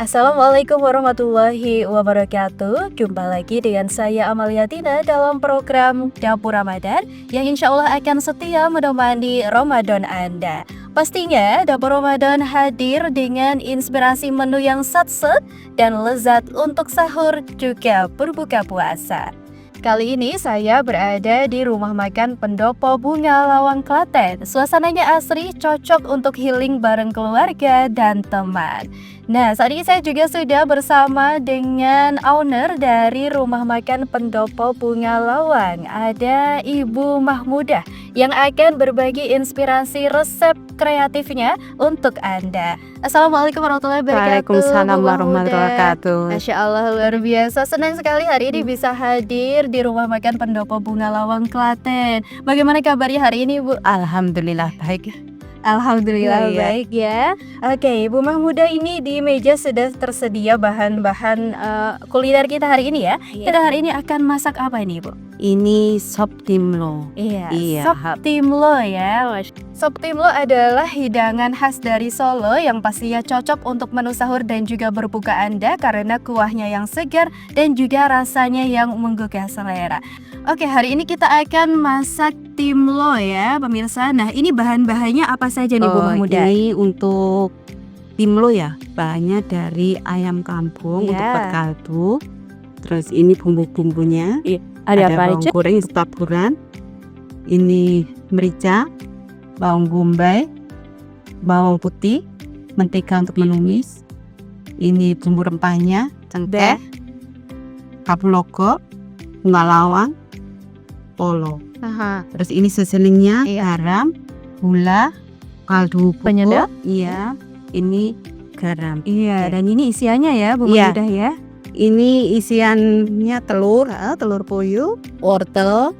Assalamualaikum warahmatullahi wabarakatuh. Jumpa lagi dengan saya Amalia Tina dalam program Dapur Ramadan yang insya Allah akan setia menemani Ramadan Anda. Pastinya Dapur Ramadan hadir dengan inspirasi menu yang satset dan lezat untuk sahur juga berbuka puasa. Kali ini saya berada di rumah makan Pendopo Bunga Lawang Klaten. Suasananya asri, cocok untuk healing bareng keluarga dan teman. Nah, saat ini saya juga sudah bersama dengan owner dari rumah makan Pendopo Bunga Lawang. Ada Ibu Mahmudah yang akan berbagi inspirasi resep kreatifnya untuk Anda. Assalamualaikum warahmatullahi wabarakatuh. Waalaikumsalam Bu warahmatullahi Mahmudah. wabarakatuh. Masya Allah, luar biasa. Senang sekali hari ini bisa hadir di rumah makan Pendopo Bunga Lawang Klaten. Bagaimana kabarnya hari ini, Bu? Alhamdulillah baik. Alhamdulillah Iya. baik ya. Oke, Bu Mahmudah, ini di meja sudah tersedia bahan-bahan kuliner kita hari ini ya. Kita hari ini akan masak apa ini, Bu? Ini sop timlo. Iya, Iya. sop timlo ya. Sop timlo adalah hidangan khas dari Solo yang pastinya cocok untuk menu sahur dan juga berbuka Anda karena kuahnya yang segar dan juga rasanya yang menggugah selera. Oke, hari ini kita akan masak timlo ya, pemirsa. Nah, ini bahan-bahannya apa saja nih, Bu Mahmudah? Ini untuk timlo ya, bahannya dari ayam kampung untuk Iya. berkaldu. Terus ini bumbu-bumbunya. Ada apa bawang aja? goreng untuk taburan. Ini merica, bawang bombay, bawang putih, mentega untuk menumis. Ini bumbu rempahnya, cengkeh, kapulaga, bunga lawang, polo. Terus ini seselingnya, garam, gula, kaldu bubuk. Penyedap? Iya, ini garam. Iya, dan ini isiannya ya, Bu Iya. Mahmudah ya. Ini isiannya telur puyuh, wortel,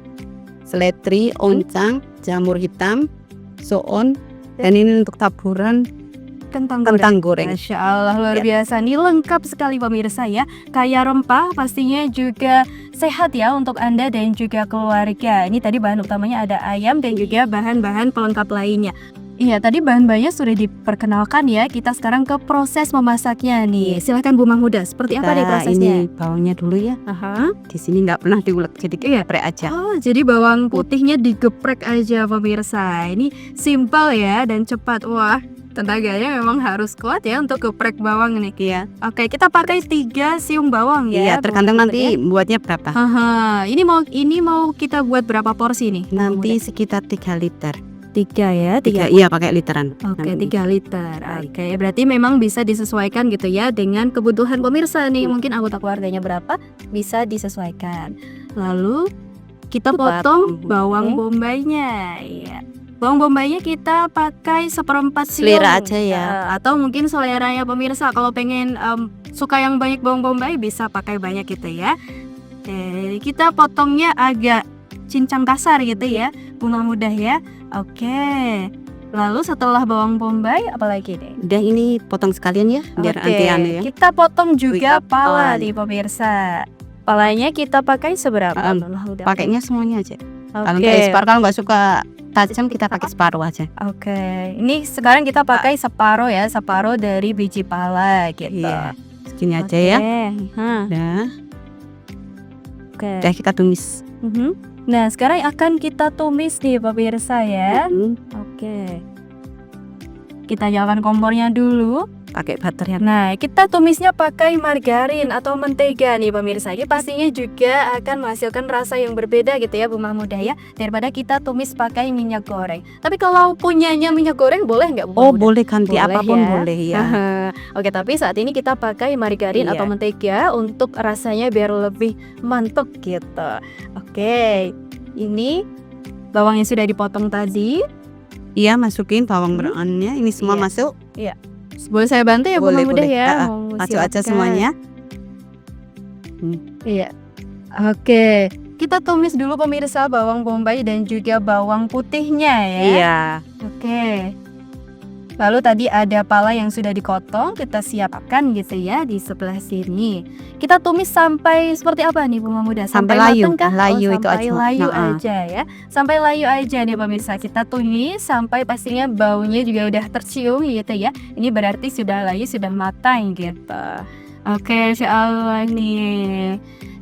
seledri, oncang, jamur hitam, soon, dan ini untuk taburan kentang goreng. Masya Allah, luar Ya. biasa. Ini lengkap sekali pemirsa ya. Kaya rempah, pastinya juga sehat ya untuk Anda dan juga keluarga. Ini tadi bahan utamanya ada ayam dan juga bahan-bahan pelengkap lainnya. Iya, tadi bahan-bahannya sudah diperkenalkan ya. Kita sekarang ke proses memasaknya nih. Silahkan Bu Mahmudah, seperti apa nih prosesnya? Ini bawangnya dulu ya. Aha. Di sini nggak pernah diulek, jadi geprek aja. Oh, jadi bawang putihnya digeprek aja pemirsa. Ini simpel ya dan cepat. Wah, tenaganya memang harus kuat ya untuk geprek bawang nih. Iya. Oke, kita pakai 3 siung bawang ya. Iya, tergantung bawang nanti putih buatnya berapa. ya. Haha, ini mau kita buat berapa porsi nih? Nanti sekitar 3 liter. 3 ya, 3. Iya, pakai literan. Oke, Nanti. 3 liter. Oke, berarti memang bisa disesuaikan gitu ya dengan kebutuhan pemirsa nih. Mungkin anggota keluarganya berapa bisa disesuaikan. Lalu kita potong bawang bombaynya. Iya. Bawang bombaynya kita pakai 1/4 siung. Selera aja ya. Atau mungkin seleranya pemirsa. Kalau pengen suka yang banyak bawang bombay bisa pakai banyak gitu ya. Oke, kita potongnya agak cincang kasar gitu ya, Bu Mahmudah ya. Oke. Lalu setelah bawang bombay apalagi deh? Udah, ini potong sekalian ya, biar Oke, nanti anu ya. kita potong juga Wih, pala pala. nih pemirsa. Palanya kita pakai seberapa? Pakainya semuanya aja. Kalau Oke. untuk separuh, kalau nggak suka tajam kita pakai separuh aja. Oke, ini sekarang kita pakai separuh ya, separuh dari biji pala gitu. Iya, segini aja ya. Hah, Nah, oke. udah kita tumis. Nah, sekarang akan kita tumis nih pemirsa ya. Mm, Oke. Kita nyalakan kompornya dulu. pakai butter ya. Nah, kita tumisnya pakai margarin atau mentega nih pemirsa. Ini pastinya juga akan menghasilkan rasa yang berbeda gitu ya Bu Mahmudah ya, daripada kita tumis pakai minyak goreng. Tapi kalau punyanya minyak goreng boleh nggak Bu Oh, Mahmudah? boleh ganti Boleh apapun ya. boleh ya. Oke, tapi saat ini kita pakai margarin Iya. atau mentega untuk rasanya biar lebih mantap gitu. Oke, ini bawang yang sudah dipotong tadi. Iya, masukin bawang berannya. Ini semua Iya. masuk. Boleh saya bantu ya Bu Boleh, Mahmudah boleh. ya? Masuk aja Silakan. semuanya. Iya. Oke, kita tumis dulu pemirsa bawang bombay dan juga bawang putihnya ya. Iya. Oke. Lalu tadi ada pala yang sudah dikotong, kita siapkan gitu ya di sebelah sini. Kita tumis sampai seperti apa nih Bu Mamuda? Sampai layu. mateng kah? Layu itu sampai aja. layu Nah, aja ya. Sampai layu aja nih pemirsa. Kita tumis sampai pastinya baunya juga udah tercium gitu ya. Ini berarti sudah layu, sudah matang gitu. Oke, insyaallah nih.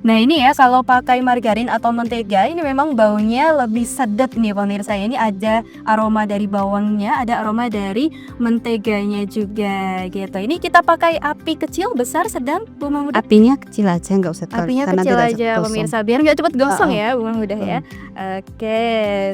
Nah ini ya kalau pakai margarin atau mentega ini memang baunya lebih sedap nih pemirsa. Ini ada aroma dari bawangnya, ada aroma dari menteganya juga gitu. Ini kita pakai api kecil, besar, sedang Bu Mamuda? apinya kecil aja, nggak usah terlalu, Apinya karena kecil tidak aja gosong. pemirsa biar nggak cepet gosong Oh, ya Bu Mamuda ya. Oke,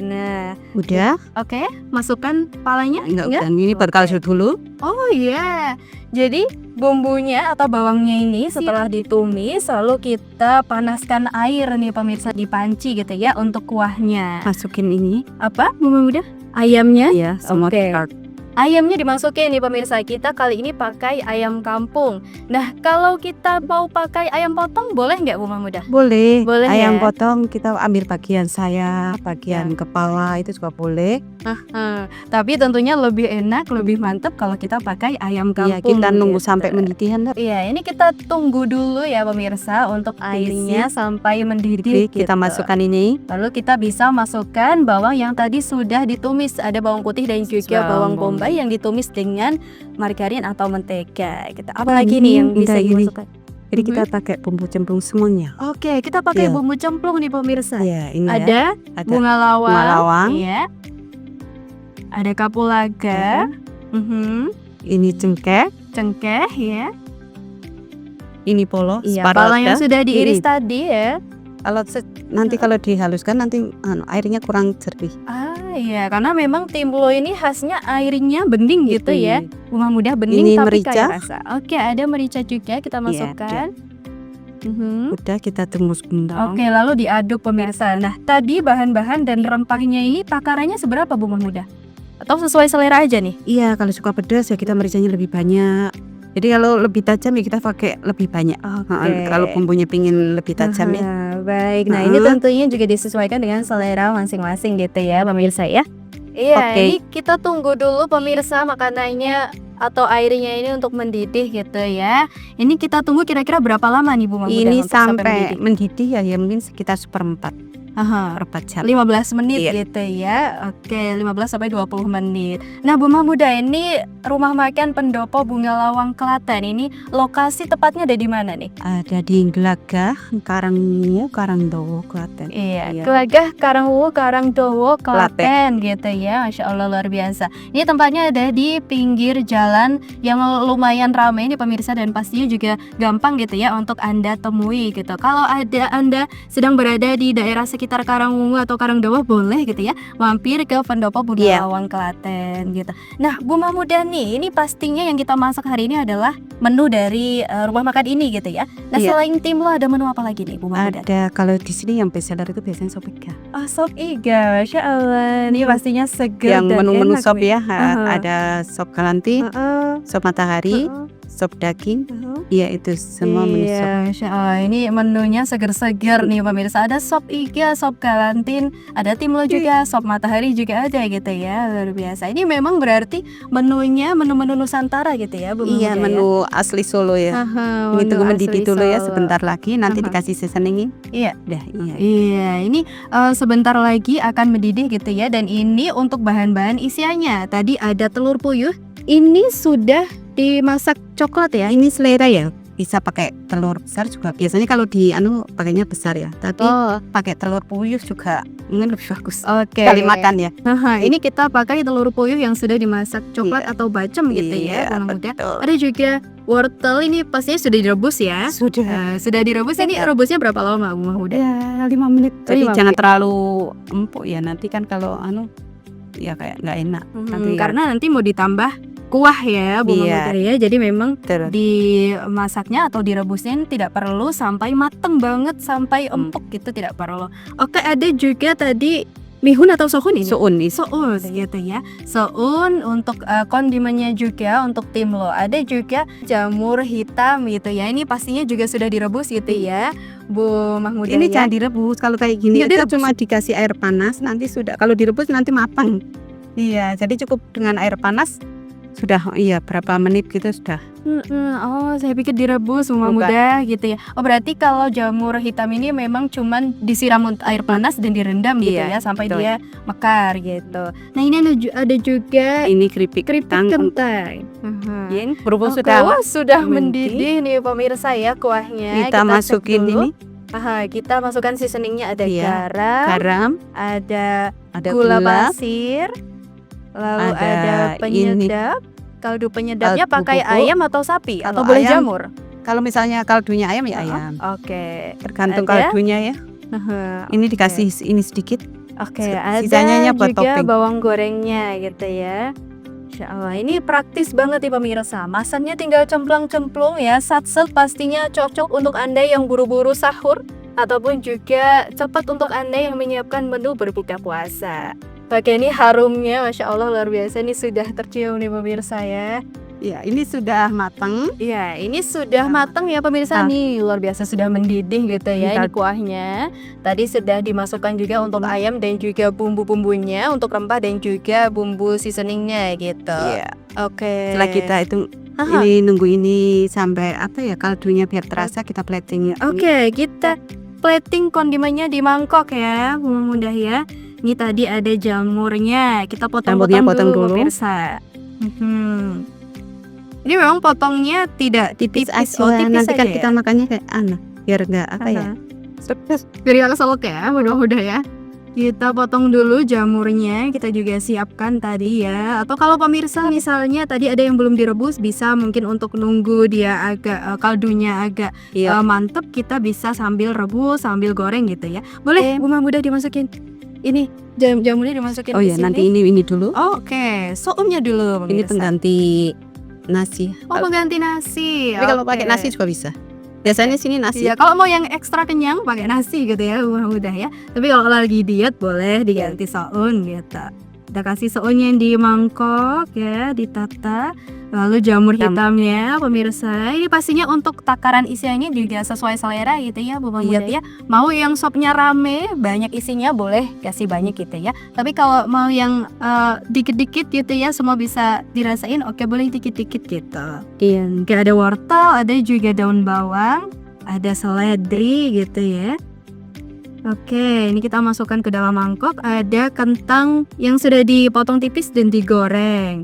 nah Udah? oke masukkan palanya? Enggak udah. Ini berkaldu dulu. Oh iya, jadi bumbunya atau bawangnya ini setelah ditumis lalu kita panaskan air nih pemirsa di panci gitu ya untuk kuahnya. Masukin ini. Apa Bu Mamuda? Ayamnya? Ya, semua Oke. tart. Ayamnya dimasukin nih pemirsa, kita kali ini pakai ayam kampung. Nah kalau kita mau pakai ayam potong boleh nggak Bu Mamuda? Boleh. Boleh Ayam ya? potong kita ambil bagian sayap, bagian kepala itu juga boleh. Tapi tentunya lebih enak, lebih mantep kalau kita pakai ayam Iya, kampung. kita nunggu gitu. sampai mendidih Anda. Iya, ini kita tunggu dulu ya pemirsa untuk airnya sampai mendidih. Kita gitu. masukkan ini. Lalu kita bisa masukkan bawang yang tadi sudah ditumis. Ada bawang putih dan juga bawang bombay yang ditumis dengan margarin atau mentega. Gitu. Apalagi nih yang bisa Udah ini. dimasukkan? Jadi kita pakai bumbu cemplung semuanya. Oke, kita pakai Iya. bumbu cemplung nih pemirsa. Iya, ini ya. Ada Ada bunga lawang. bunga lawang. Iya. Ada kapulaga. Ini cengkeh, Cengkeh ya. ini polo, Iya, separuh pala yang ada. sudah diiris Ini. tadi ya. Kalau nanti kalau dihaluskan nanti airnya kurang jernih. Iya, karena memang timblo ini khasnya airnya bening gitu ya. Bunga muda bening Ini tapi merica. kaya rasa. Oke, ada merica juga kita masukkan. Udah kita tembus gendang. Oke, lalu diaduk pemirsa. Nah, tadi bahan-bahan dan rempahnya ini takarannya seberapa Bunga muda? Atau sesuai selera aja nih? Iya, kalau suka pedas ya kita mericanya lebih banyak. Jadi kalau lebih tajam ya kita pakai lebih banyak. Kalau bumbunya pingin lebih tajam ya. Baik, nah ini tentunya juga disesuaikan dengan selera masing-masing gitu ya pemirsa ya. Iya, Oke. ini kita tunggu dulu pemirsa makanannya atau airnya ini untuk mendidih gitu ya. Ini kita tunggu kira-kira berapa lama nih Bu Mamuda Ini untuk sampai mendidih ya mungkin sekitar 1/4 jam. 15 menit Iya. gitu ya. Oke, 15 sampai 20 menit. Nah, Bu Mamuda ini rumah makan Pendopo Bunga Lawang Klaten ini lokasi tepatnya ada di mana nih? Ada di Glagah, Karangwu, Karangdowo, Klaten. Iya, Gelagah, Karangwu, Karangdowo, Klaten gitu ya. Masya Allah luar biasa. Ini tempatnya ada di pinggir jalan yang lumayan ramai nih pemirsa dan pastinya juga gampang gitu ya untuk Anda temui gitu. Kalau ada Anda sedang berada di daerah sekitar Karangwu atau Karangdowo boleh gitu ya mampir ke Pendopo Bunga Lawang Klaten gitu. Nah, Bu Mamuda nih, ini pastinya yang kita masak hari ini adalah menu dari rumah makan ini gitu ya. Nah, selain timlo ada menu apa lagi nih Bu Mamuda? Ada kalau di sini yang best seller itu biasanya sop iga. Oh, sop iga, Masya Allah. Ini pastinya segar Yang dan menu-menu enak sop nih. ya, ada sop galantin, sop matahari, sop daging. Iya itu semua menu sop. Iya, Masya Allah. Ini menunya segar-segar nih pemirsa. Ada sop iga, sop galantin, ada timlo juga, sop matahari juga ada gitu ya. Luar biasa. Ini memang berarti menunya menu-menu Nusantara gitu ya Bu Iya, Mamuda, menu asli Solo ya. Ini tunggu mendidih dulu ya sebentar lagi, nanti dikasih seasoningin. Iya. Udah, iya. Iya, ini sebentar lagi akan mendidih gitu ya. Dan ini untuk bahan-bahan isiannya. Tadi ada telur puyuh. Ini sudah dimasak coklat ya. Ini selera ya. Bisa pakai telur besar juga. Biasanya kalau di pakainya besar ya. Tapi pakai telur puyuh juga mungkin lebih bagus. Oke. Kali makan ya. Ini kita pakai telur puyuh yang sudah dimasak coklat atau bacem gitu ya, Bu Mamuda. Ada juga wortel, ini pastinya sudah direbus ya. Sudah direbus. Ini rebusnya berapa lama Bu Mamuda? Ya 5 menit. Jadi 5 jangan menit. terlalu empuk ya. Nanti kan kalau ya kayak nggak enak. Karena nanti mau ditambah kuah ya Bu Mamuda ya. Jadi memang dimasaknya atau direbusnya tidak perlu sampai mateng banget, sampai empuk gitu tidak perlu. Oke, ada juga tadi mihun atau soun ini? Soun gitu ya. Soun untuk kondimennya juga untuk timlo. Ada juga jamur hitam gitu ya. Ini pastinya juga sudah direbus gitu ya, Bu Mahmuda. Ini ya. jangan direbus. Kalau kayak gini itu cuma dikasih air panas, nanti sudah. Kalau direbus nanti matang. Iya, jadi cukup dengan air panas sudah berapa menit gitu sudah. Oh, saya pikir direbus Bukan. mudah gitu ya. Oh, berarti kalau jamur hitam ini memang cuman disiram air panas dan direndam gitu Iya, ya sampai betul. dia mekar gitu. Nah, ini ada juga Ini keripik keripik kentang. kentang. Ini berhubung Oke, sudah wah, sudah mendidih, mendidih nih pemirsa ya kuahnya. kita cek masukin dulu. ini Kita masukkan seasoningnya ada Iya, garam, garam, ada ada gula gula, pasir, lalu ada ada ini penyedap. Kaldu penyedapnya kaldu pakai bubuk. ayam atau sapi atau Kalau boleh ayam, jamur? kalau misalnya kaldunya ayam ya Heeh, ayam. Oke. Tergantung Ada? kaldunya ya. Ini Oke. dikasih ini sedikit. Oke, Sisanya ada buat juga topping. bawang gorengnya gitu ya. Insya Allah, ini praktis banget nih pemirsa. Masannya tinggal cemplung-cemplung ya. Satset pastinya cocok untuk Anda yang buru-buru sahur ataupun juga cepat untuk Anda yang menyiapkan menu berbuka puasa. Oke, ini harumnya Masya Allah luar biasa. Ini sudah tercium nih pemirsa ya. Ya, ini sudah matang. Iya, ini sudah matang ya pemirsa Nah. nih, luar biasa sudah mendidih gitu ya ini Bentar. kuahnya. Tadi sudah dimasukkan juga untuk ayam dan juga bumbu-bumbunya, untuk rempah dan juga bumbu seasoningnya gitu. Iya. Oke. Setelah kita itu Aha. ini nunggu ini sampai kaldunya biar terasa, kita plating. Oke, kita plating kondimennya di mangkok ya, mudah ya. Ini tadi ada jamurnya, kita Jamurnya potong-potong potong dulu dulu. pemirsa. Ini memang potongnya tidak Tipis tipis, aja. oh tipis Nanti kan aja kita ya? makannya kayak biar enggak apa ya. Biar nggak keselak ya, mudah-mudah ya. Kita potong dulu jamurnya, kita juga siapkan tadi ya. Atau kalau pemirsa misalnya tadi ada yang belum direbus, bisa mungkin untuk nunggu dia agak kaldunya agak Iya. mantep, kita bisa sambil rebus, sambil goreng gitu ya. Boleh bunga muda dimasukin. Ini jamurnya dimasukin Oh ke ya, sini. nanti ini dulu. Oke, soumnya dulu Ini pemirsa. pengganti nasi. Oh, pengganti nasi. Tapi kalau pakai Oke. nasi juga bisa. Biasanya sini nasi. Iya, kalau mau yang ekstra kenyang pakai nasi gitu ya, mudah ya. Tapi kalau lagi diet boleh diganti soun gitu. Kita kasih sounnya di mangkok ya, ditata. Lalu jamur hitamnya pemirsa. Ini pastinya untuk takaran isiannya juga sesuai selera gitu ya, Bu Iya. Muda ya. Mau yang sopnya rame, banyak isinya boleh kasih banyak gitu ya. Tapi kalau mau yang dikit-dikit gitu ya, semua bisa dirasain, oke boleh dikit-dikit gitu. Iya. Kayak ada wortel, ada juga daun bawang, ada seledri gitu ya. Oke, ini kita masukkan ke dalam mangkok. Ada kentang yang sudah dipotong tipis dan digoreng.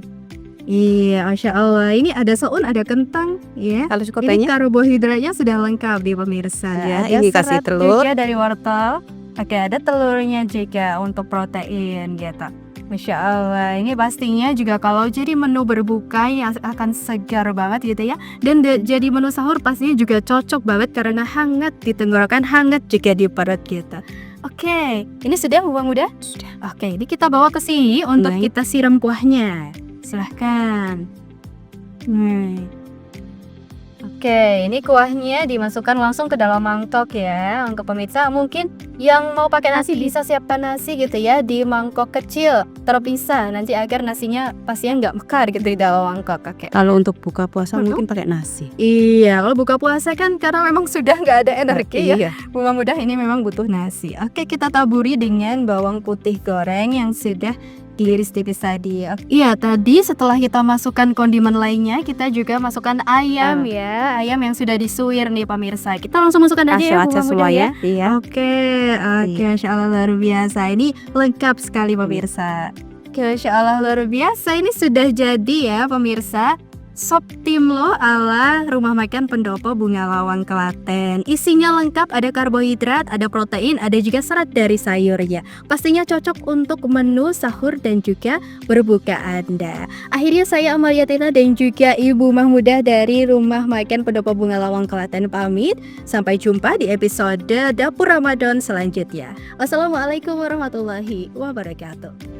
Iya, Masya Allah. Ini ada soun, ada kentang ya. Kalau cukup Ini banyak. karbohidratnya sudah lengkap di pemirsa. Ya, Ada ini kasih serat telur. juga dari wortel. Oke, ada telurnya juga untuk protein gitu. Masya Allah, ini pastinya juga kalau jadi menu berbuka yang akan segar banget gitu ya. Dan jadi menu sahur pastinya juga cocok banget karena hangat di tenggorokan, hangat juga di perut gitu. Oke, ini sudah Bu Muda? Sudah. Oke, ini kita bawa ke sini untuk Baik. kita siram kuahnya. Silahkan. Oke, ini kuahnya dimasukkan langsung ke dalam mangkok ya. Untuk pemirsa mungkin yang mau pakai nasi bisa siapkan nasi gitu ya di mangkok kecil terpisah nanti agar nasinya pastinya nggak mekar gitu di dalam mangkok. Oke. Kalau untuk buka puasa Aduh. mungkin pakai nasi. Iya, kalau buka puasa kan karena memang sudah nggak ada energi ya. Iya. Bunga muda ini memang butuh nasi. Oke, kita taburi dengan bawang putih goreng yang sudah diiris tipis tadi. Iya, tadi setelah kita masukkan kondimen lainnya, kita juga masukkan ayam ya. Ayam yang sudah disuir nih pemirsa. Kita langsung masukkan aja ya, Aja Bunga semua Muda ya. Iya. Oke, Masya Allah luar biasa. Ini lengkap sekali pemirsa. Oke, Masya Allah luar biasa. Ini sudah jadi ya pemirsa. Sop timlo ala Rumah Makan Pendopo Bunga Lawang Klaten. Isinya lengkap, ada karbohidrat, ada protein, ada juga serat dari sayurnya. Pastinya cocok untuk menu sahur dan juga berbuka Anda. Akhirnya saya Amalia Tina dan juga Ibu Mahmudah dari Rumah Makan Pendopo Bunga Lawang Klaten pamit. Sampai jumpa di episode Dapur Ramadan selanjutnya. Wassalamualaikum warahmatullahi wabarakatuh.